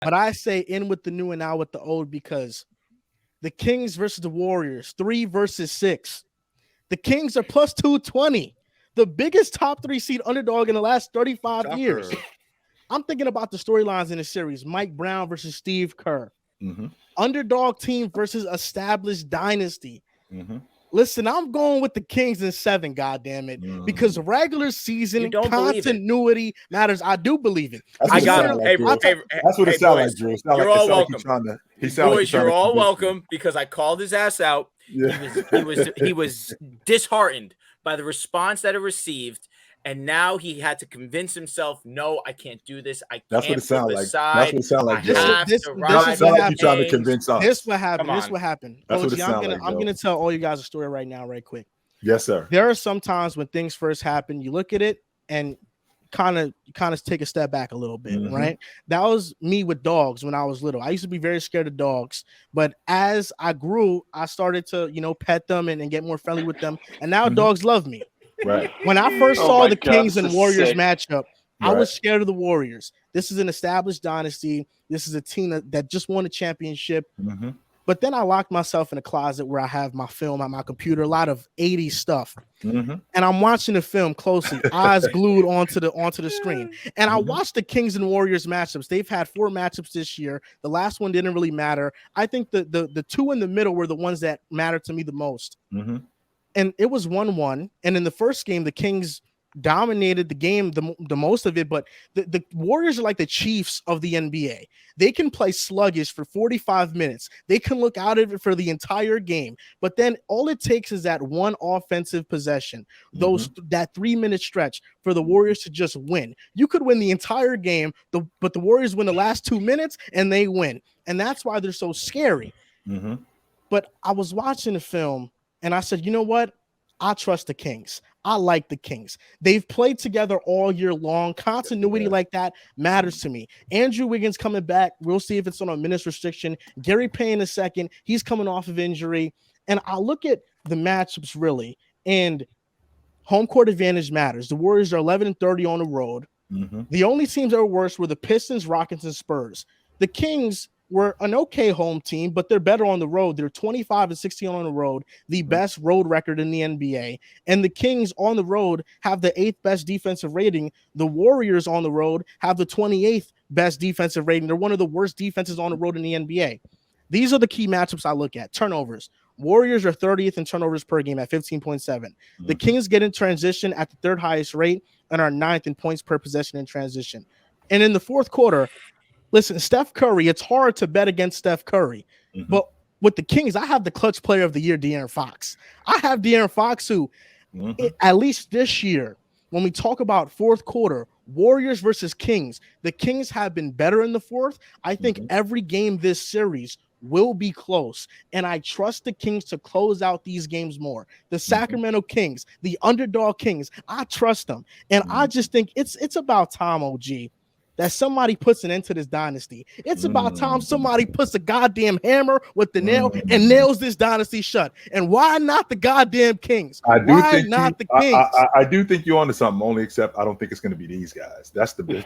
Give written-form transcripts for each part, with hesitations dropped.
But I say in with the new and out with the old because the Kings versus the Warriors, 3 versus 6. The Kings are plus 220, the biggest top 3 seed underdog in the last 35 years. I'm thinking about the storylines in the series. Mike Brown versus Steve Kerr. Mm-hmm. Underdog team versus established dynasty. Mm-hmm. Listen, I'm going with the Kings in 7, goddammit, because regular season continuity matters. I do believe it. That's I got him. That's what it sounds like, Drew. You're all welcome. Boys, you're all welcome because I called his ass out. Yeah. He was disheartened by the response that it received. And now he had to convince himself, no, I can't do this. That's what it sounds like. That's what it sounds like. This is what happened. Trying to convince us. This what happened. This what happened. That's what it I'm sounds I'm gonna tell all you guys a story right now, right quick. Yes, sir. There are some times when things first happen, you look at it and kind of take a step back a little bit, right? That was me with dogs when I was little. I used to be very scared of dogs, but as I grew, I started to, pet them and get more friendly with them, and now dogs love me. Right. When I first saw the Kings and Warriors matchup, I was scared of the Warriors. This is an established dynasty. This is a team that just won a championship. But then I locked myself in a closet where I have my film on my computer, a lot of 80s stuff. And I'm watching the film closely, eyes glued onto the screen. And I watched the Kings and Warriors matchups. They've had 4 matchups this year. The last one didn't really matter. I think the 2 in the middle were the ones that mattered to me the most. And it was 1-1. And in the first game, the Kings dominated the game the most of it, but the Warriors are like the Chiefs of the NBA. They can play sluggish for 45 minutes. They can look out of it for the entire game, but then all it takes is that one offensive possession, that 3-minute stretch for the Warriors to just win. You could win the entire game, but the Warriors win the last 2 minutes and they win, and that's why they're so scary. But I was watching the film and I said, you know what? I trust the Kings. I like the Kings. They've played together all year long. Continuity like that matters to me. Andrew Wiggins coming back. We'll see if it's on a minutes restriction. Gary Payne II, he's coming off of injury. And I look at the matchups really, and home court advantage matters. The Warriors are 11-30 on the road. The only teams that were worse were the Pistons, Rockets, and Spurs. The Kings were an okay home team, but they're better on the road. They're 25-16 on the road, the best road record in the NBA. And the Kings on the road have the 8th best defensive rating. The Warriors on the road have the 28th best defensive rating. They're one of the worst defenses on the road in the NBA. These are the key matchups I look at. Turnovers. Warriors are 30th in turnovers per game at 15.7. The Kings get in transition at the 3rd highest rate and are 9th in points per possession in transition. And in the fourth quarter, listen, Steph Curry, it's hard to bet against Steph Curry. But with the Kings, I have the clutch player of the year, De'Aaron Fox. I have De'Aaron Fox, who, at least this year, when we talk about fourth quarter, Warriors versus Kings, the Kings have been better in the fourth. I think every game this series will be close, and I trust the Kings to close out these games more. The Sacramento Kings, the underdog Kings, I trust them. And I just think it's about time, OG, that somebody puts an end to this dynasty. It's about time somebody puts a goddamn hammer with the nail and nails this dynasty shut. And why not the goddamn Kings? I do think you're onto something. Only except I don't think it's going to be these guys. That's the part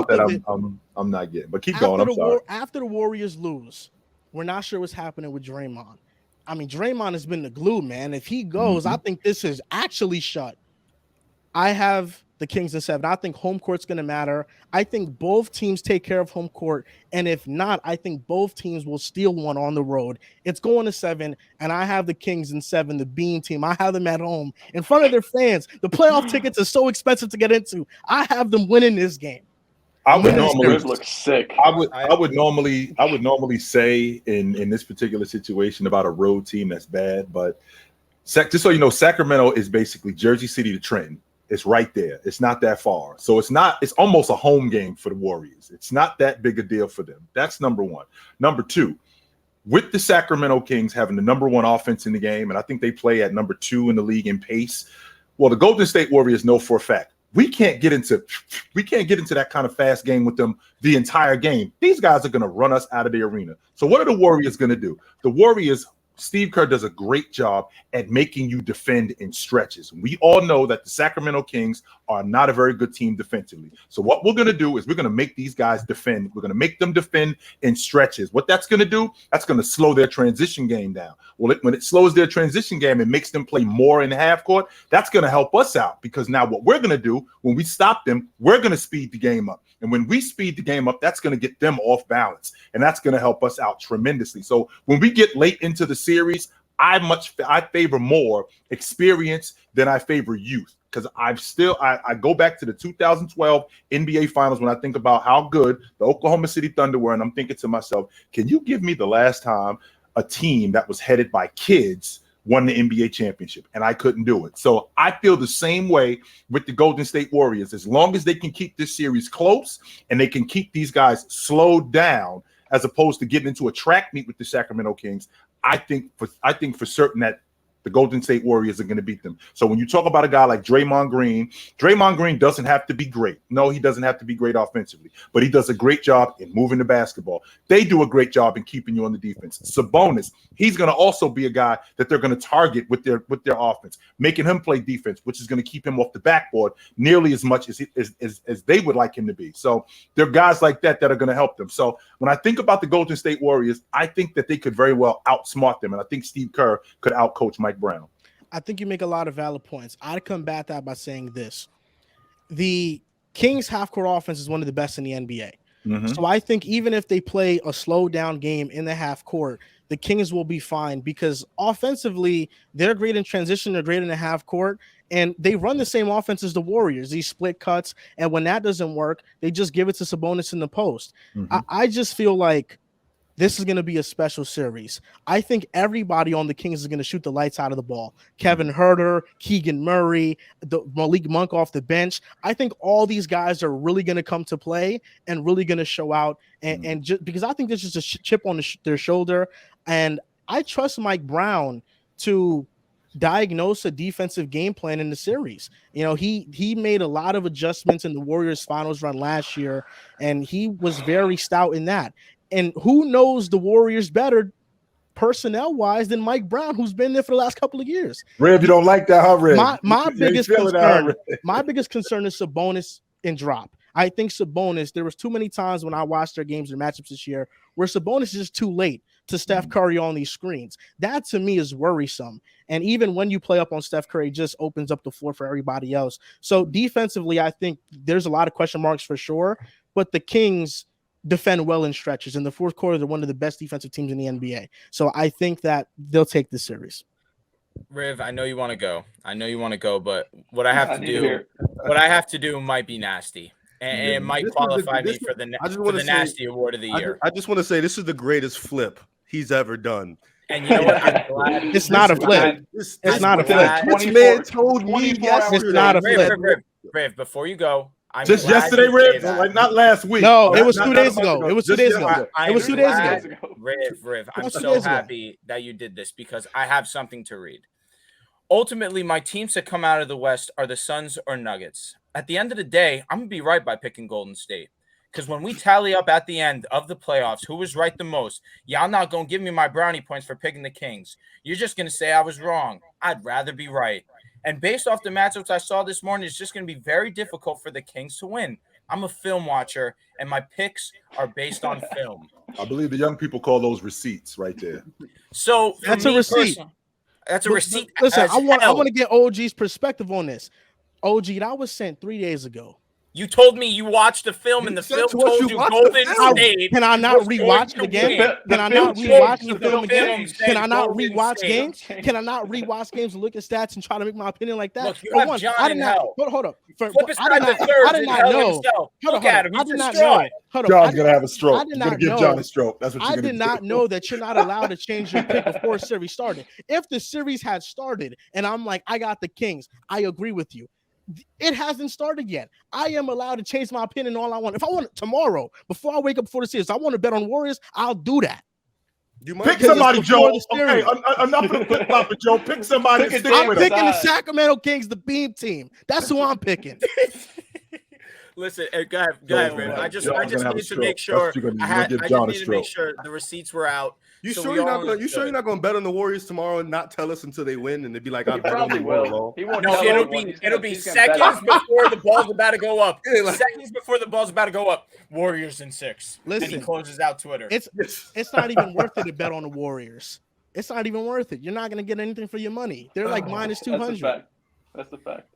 that I'm not getting. But keep going. I'm sorry. After the Warriors lose, we're not sure what's happening with Draymond. I mean, Draymond has been the glue, man. If he goes, I think this is actually shut. I have the Kings in 7. I think home court's going to matter. I think both teams take care of home court. And if not, I think both teams will steal one on the road. It's going to 7, and I have the Kings in 7, the Bean team. I have them at home in front of their fans. The playoff tickets are so expensive to get into. I have them winning this game. I would normally look sick. I would normally say in this particular situation about a road team that's bad, but just so you know, Sacramento is basically Jersey City to Trenton. It's right there. It's not that far. So it's almost a home game for the Warriors. It's not that big a deal for them. That's number one. Number two, with the Sacramento Kings having the number 1 offense in the game, and I think they play at number 2 in the league in pace. Well, the Golden State Warriors know for a fact we can't get into that kind of fast game with them the entire game. These guys are going to run us out of the arena. So what are the Warriors going to do? The Warriors Steve Kerr does a great job at making you defend in stretches. We all know that the Sacramento Kings are not a very good team defensively. So what we're going to do is we're going to make these guys defend. We're going to make them defend in stretches. What that's going to do, that's going to slow their transition game down. Well, when it slows their transition game and makes them play more in the half court, that's going to help us out, because now what we're going to do when we stop them, we're going to speed the game up. And when we speed the game up, that's going to get them off balance, and that's going to help us out tremendously. So when we get late into the series, I favor more experience than I favor youth, because I go back to the 2012 NBA Finals when I think about how good the Oklahoma City Thunder were, and I'm thinking to myself, can you give me the last time a team that was headed by kids won the NBA championship? And I couldn't do it. So I feel the same way with the Golden State Warriors. As long as they can keep this series close and they can keep these guys slowed down, as opposed to getting into a track meet with the Sacramento Kings, I think for certain that the Golden State Warriors are going to beat them. So when you talk about a guy like Draymond Green doesn't have to be great. No, he doesn't have to be great offensively, but he does a great job in moving the basketball. They do a great job in keeping you on the defense. Sabonis, he's going to also be a guy that they're going to target with their offense, making him play defense, which is going to keep him off the backboard nearly as much as they would like him to be. So there are guys like that are going to help them. So when I think about the Golden State Warriors, I think that they could very well outsmart them, and I think Steve Kerr could outcoach Mike Brown. I think you make a lot of valid points. I'd combat that by saying this. The Kings half-court offense is one of the best in the NBA. Mm-hmm. So I think even if they play a slow-down game in the half-court, the Kings will be fine, because offensively, they're great in transition, they're great in the half-court, and they run the same offense as the Warriors, these split cuts, and when that doesn't work, they just give it to Sabonis in the post. Mm-hmm. I just feel like this is going to be a special series. I think everybody on the Kings is going to shoot the lights out of the ball. Kevin Huerter, Keegan Murray, Malik Monk off the bench. I think all these guys are really going to come to play and really going to show out. And just because I think this is a chip on their shoulder. And I trust Mike Brown to diagnose a defensive game plan in the series. You know, he made a lot of adjustments in the Warriors finals run last year, and he was very stout in that. And who knows the Warriors better personnel-wise than Mike Brown, who's been there for the last couple of years. Rev, you don't like that, huh, Rev? My biggest concern is Sabonis and drop. I think Sabonis, there was too many times when I watched their games and matchups this year where Sabonis is just too late to Steph Curry on these screens. That, to me, is worrisome. And even when you play up on Steph Curry, it just opens up the floor for everybody else. So defensively, I think there's a lot of question marks for sure, but the Kings defend well in stretches. In the fourth quarter, they're one of the best defensive teams in the NBA. So I think that they'll take this series. Riv, I know you want to go, but what I have to do might be nasty. And it might qualify me for the nasty award of the year. I just want to say this is the greatest flip he's ever done. And you know what? I'm glad it's not a flip. It's not a flip. This man told me yesterday. It's not a flip. Riv, before you go, just yesterday, Riv, like not last week. No, it was 2 days ago. It was 2 days ago. It was 2 days ago. Riv, I'm so happy that you did this, because I have something to read. Ultimately, my teams that come out of the West are the Suns or Nuggets. At the end of the day, I'm going to be right by picking Golden State. Because when we tally up at the end of the playoffs, who was right the most, y'all not going to give me my brownie points for picking the Kings. You're just going to say I was wrong. I'd rather be right. And based off the matchups I saw this morning, it's just going to be very difficult for the Kings to win. I'm a film watcher, and my picks are based on film. I believe the young people call those receipts right there. So that's a receipt. That's a receipt. Listen, I want to get OG's perspective on this. OG, that was sent 3 days ago. You told me you watched the film, and the film told you Golden State. Can I not rewatch it again? Can I not rewatch the film again? Can I not rewatch games? Can I not rewatch games and look at stats and try to make my opinion like that? Look, you have John I did not. Hold up. I did not know. Look at him. I did not know. John's gonna have a stroke. You're gonna give John a stroke. That's what you're gonna do. I did not know that you're not allowed to change your pick before the series started. If the series had started and I'm like, I got the Kings, I agree with you. It hasn't started yet. I am allowed to change my opinion all I want. If I want it tomorrow, before I wake up before the series, I want to bet on Warriors, I'll do that. Pick somebody, Joe. Okay, enough of the flip-flopper, Joe. Pick somebody. I'm picking the Sacramento Kings, the beam team. That's who I'm picking. Listen, go ahead, Riv. I just need to make sure the receipts were out. You sure you're not going to bet on the Warriors tomorrow and not tell us until they win, and they'd be like, "I bet on the Warriors." No, it'll be seconds before the ball's about to go up. Seconds before the ball's about to go up. Warriors in 6. Listen, and he closes out Twitter. It's not even worth it to bet on the Warriors. It's not even worth it. You're not going to get anything for your money. They're like minus 200. That's a fact.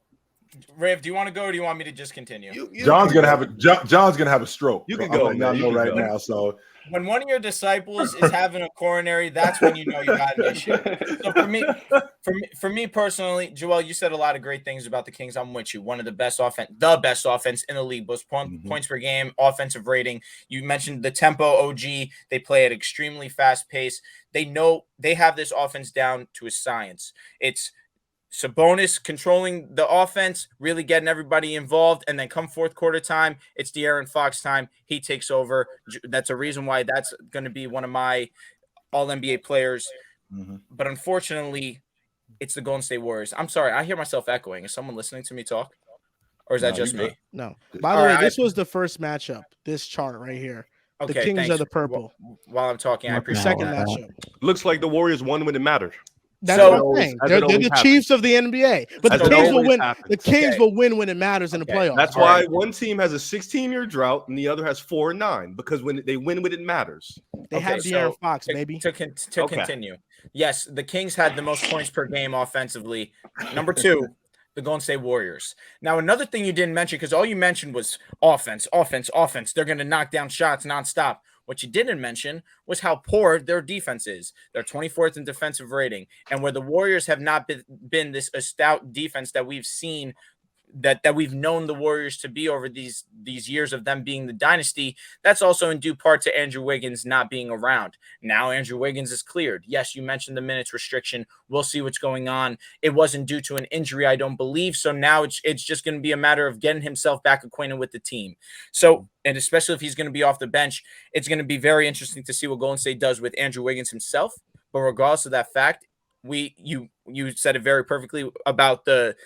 Riv, do you want to go or do you want me to just continue? John's gonna have a stroke. You can go. I'm letting y'all know right now. So when one of your disciples is having a coronary, that's when you know you got an issue. So for me personally, Joel, you said a lot of great things about the Kings. I'm with you. One of the best offense in the league, both points per game, offensive rating. You mentioned the tempo OG. They play at extremely fast pace. They know they have this offense down to a science. It's Sabonis controlling the offense, really getting everybody involved, and then come fourth quarter time, it's De'Aaron Fox time. He takes over. That's a reason why that's going to be one of my All-NBA players. Mm-hmm. But unfortunately, it's the Golden State Warriors. I'm sorry, I hear myself echoing. Is someone listening to me talk? Or is that just me? No. By the way, this was the first matchup, this chart right here. Okay, the Kings are the purple. While I'm talking, I appreciate second matchup. Looks like the Warriors won when it mattered. That's what I'm saying. They're the Chiefs of the NBA, but the Kings will win. The Kings will win when it matters in the playoffs. That's why one team has a 16-year drought and the other has 4-9 because when they win when it matters. They have De'Aaron Fox, maybe. To continue, yes, the Kings had the most points per game offensively. Number 2, the Golden State Warriors. Now, another thing you didn't mention, because all you mentioned was offense. They're going to knock down shots nonstop. What you didn't mention was how poor their defense is. They're 24th in defensive rating. And where the Warriors have not been this stout defense that we've seen, that we've known the Warriors to be over these years of them being the dynasty, that's also in due part to Andrew Wiggins not being around. Now Andrew Wiggins is cleared. Yes, you mentioned the minutes restriction. We'll see what's going on. It wasn't due to an injury, I don't believe. So now it's just going to be a matter of getting himself back acquainted with the team. So, and especially if he's going to be off the bench, it's going to be very interesting to see what Golden State does with Andrew Wiggins himself. But regardless of that fact, you said it very perfectly about the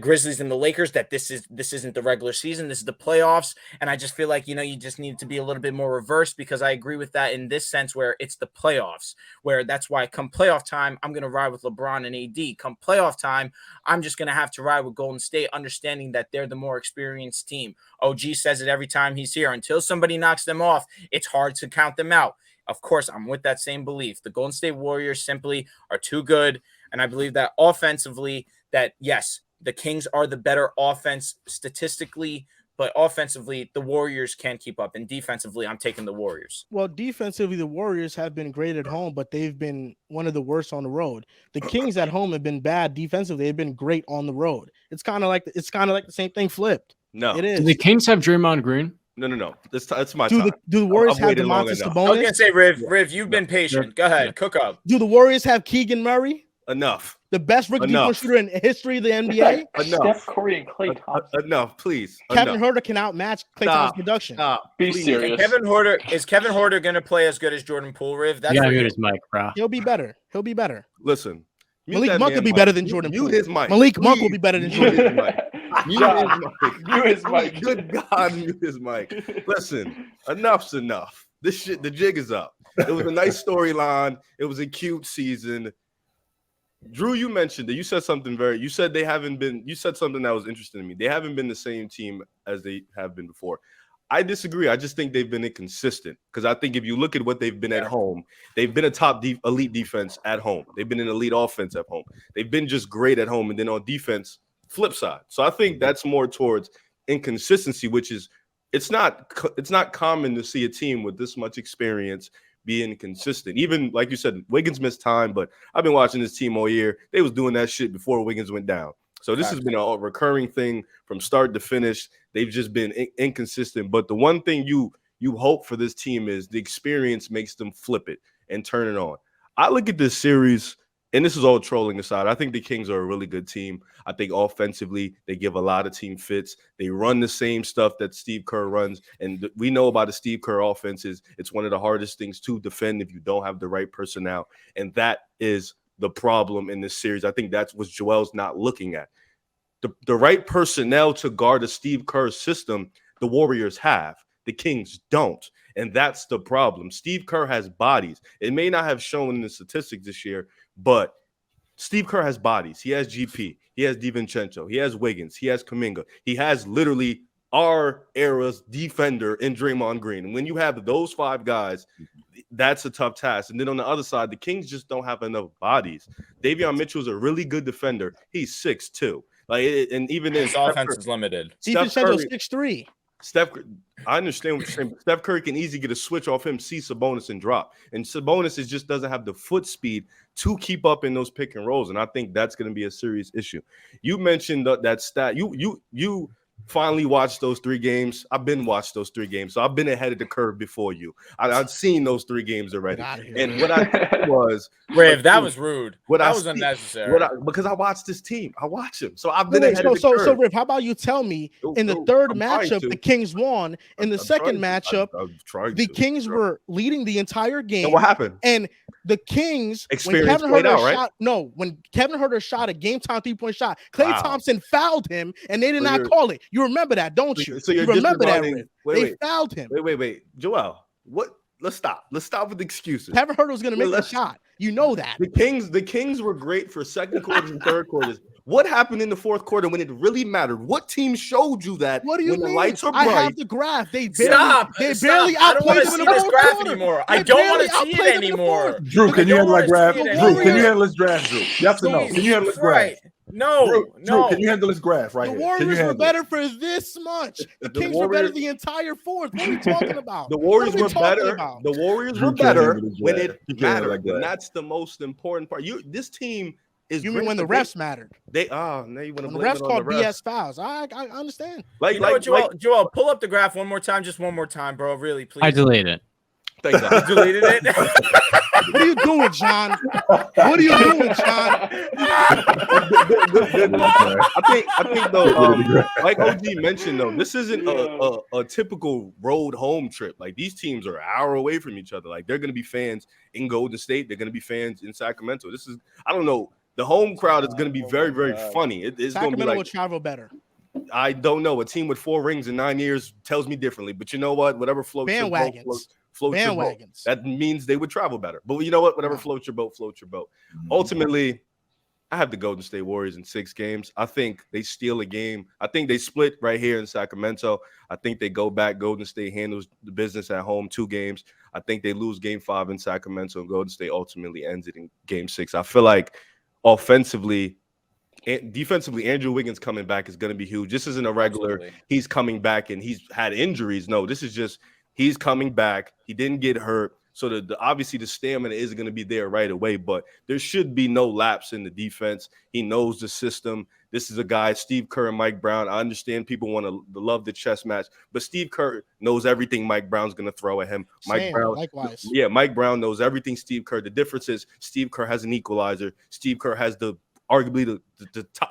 Grizzlies and the Lakers, that this isn't the regular season, this is the playoffs. And I just feel like, you just need to be a little bit more reversed, because I agree with that in this sense where it's the playoffs, where that's why come playoff time, I'm going to ride with LeBron and AD. Come playoff time, I'm just going to have to ride with Golden State, understanding that they're the more experienced team. OG says it every time he's here. Until somebody knocks them off, it's hard to count them out. Of course, I'm with that same belief. The Golden State Warriors simply are too good. And I believe that offensively, that yes, the Kings are the better offense statistically, but offensively, the Warriors can't keep up. And defensively, I'm taking the Warriors. Well, defensively, the Warriors have been great at home, but they've been one of the worst on the road. The Kings at home have been bad defensively. They've been great on the road. It's kind of like the same thing flipped. No, it is. Do the Kings have Draymond Green? No. That's my time. Do the Warriors have Domantas Sabonis? I was gonna say, Riv, you've been patient. Go ahead, cook up. Do the Warriors have Keegan Murray? Enough. The best rookie three-point shooter in history of the NBA? Steph Curry and Klay Thompson. Enough, please. Kevin Huerter can outmatch Klay Thompson's production. Be serious. Is Kevin Huerter going to play as good as Jordan Poole, Riv? That's mute his mic, bro. He'll be better. Listen. Malik Monk will be better than Jordan Poole. Mute his mic. Malik Monk will be better than Jordan Poole. Mute his mic. Good God, mute his mic. Listen, enough's enough. This shit, the jig is up. It was a nice storyline. It was a cute season. Drew, you mentioned that you said something you said something that was interesting to me. They haven't been the same team as they have been before. I disagree. I just think they've been inconsistent, because I think if you look at what they've been at home, they've been a top elite defense at home. They've been an elite offense at home. They've been just great at home. And then on defense, flip side. So I think that's more towards inconsistency, which is it's not common to see a team with this much experience being consistent. Even like you said, Wiggins missed time, but I've been watching this team all year. They was doing that shit before Wiggins went down. So this has been a recurring thing from start to finish. They've just been inconsistent. But the one thing you hope for this team is the experience makes them flip it and turn it on. I look at this series, and this is all trolling aside, I think the Kings are a really good team. I think offensively, they give a lot of team fits. They run the same stuff that Steve Kerr runs. And we know about the Steve Kerr offenses. It's one of the hardest things to defend if you don't have the right personnel. And that is the problem in this series. I think that's what Joel's not looking at. the right personnel to guard a Steve Kerr system, the Warriors have. The Kings don't. And that's the problem. Steve Kerr has bodies. It may not have shown in the statistics this year, but Steve Kerr has bodies. He has GP. He has DiVincenzo. He has Wiggins. He has Kuminga. He has literally our era's defender in Draymond Green. And when you have those 5 guys, that's a tough task. And then on the other side, the Kings just don't have enough bodies. Davion Mitchell's a really good defender. He's 6'2". And even his offense is limited. DiVincenzo's 6'3". I understand what you're saying. But Steph Curry can easily get a switch off him, see Sabonis, and drop. And Sabonis just doesn't have the foot speed to keep up in those pick and rolls. And I think that's going to be a serious issue. You mentioned that stat. You finally watched those 3 games. I've been watched those 3 games, so I've been ahead of the curve before you. I've seen those 3 games already. And what I did was, Rav, that was rude. That was unnecessary. Because I watched this team. I watch them, so I've been ahead of the curve. So, Riv, how about you tell me in the third matchup the Kings won. In the second matchup, the Kings were leading the entire game. And what happened? And the Kings, when Kevin Huerter shot a game-time 3-point shot, Klay Thompson fouled him, and they did not call it. You remember that, don't you? So you remember that, Riv? They fouled him. Wait. Joel, what? Let's stop. Let's stop with excuses. Kevin Huerter was going to make the shot. You know that. The Kings were great for second quarters and third quarters. What happened in the fourth quarter when it really mattered? What team showed you that? What do you mean? The lights are bright? I have the graph. They barely I don't want to see this graph anymore. I don't want to see it anymore. Drew, can you handle that graph? Drew, can you handle this graph, Drew? You have to know. Can you handle this graph? No. Drew, can you handle this graph right here? The Warriors were better for this much. The Kings were better the entire fourth. What are we talking about? The Warriors were better. The Warriors were better when it mattered. And that's the most important part. This team is. You mean when the refs mattered? Now you want to blame the refs it on called the refs. BS fouls. I understand. Joel, pull up the graph one more time, just one more time, bro. Really, please. I deleted it. Thanks, you deleted it. What are you doing, John? What are you doing, John? I think though, like OG mentioned though, this isn't a typical road home trip. Like these teams are an hour away from each other. Like they're going to be fans in Golden State. They're going to be fans in Sacramento. I don't know. The home crowd is going to be very, very funny. It's going to be like, will travel better. I don't know. A team with 4 rings in 9 years tells me differently. But you know what? Whatever floats your boat, floats your boat. That means they would travel better. But you know what? Whatever floats your boat, floats your boat. Ultimately, I have the Golden State Warriors in 6 games. I think they steal a game. I think they split right here in Sacramento. I think they go back. Golden State handles the business at home 2 games. I think they lose game 5 in Sacramento, and Golden State ultimately ends it in game 6. I feel like offensively, defensively, Andrew Wiggins coming back is going to be huge. This isn't a regular, absolutely, he's coming back and he's had injuries. No, this is just he's coming back. He didn't get hurt. So obviously the stamina is going to be there right away, but there should be no lapse in the defense. He knows the system. This is a guy, Steve Kerr and Mike Brown. I understand people want to love the chess match, but Steve Kerr knows everything Mike Brown's going to throw at him. Mike Brown, likewise. Yeah, Mike Brown knows everything Steve Kerr. The difference is Steve Kerr has an equalizer. Steve Kerr has arguably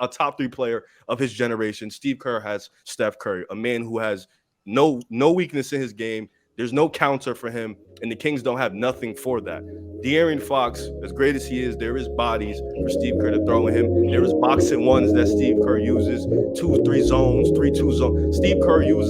a top 3 player of his generation. Steve Kerr has Steph Curry, a man who has no weakness in his game. There's no counter for him, and the Kings don't have nothing for that. De'Aaron Fox, as great as he is, there is bodies for Steve Kerr to throw at him. There is boxing ones that Steve Kerr uses, 2-3 zones, 3-2 zones. Steve Kerr uses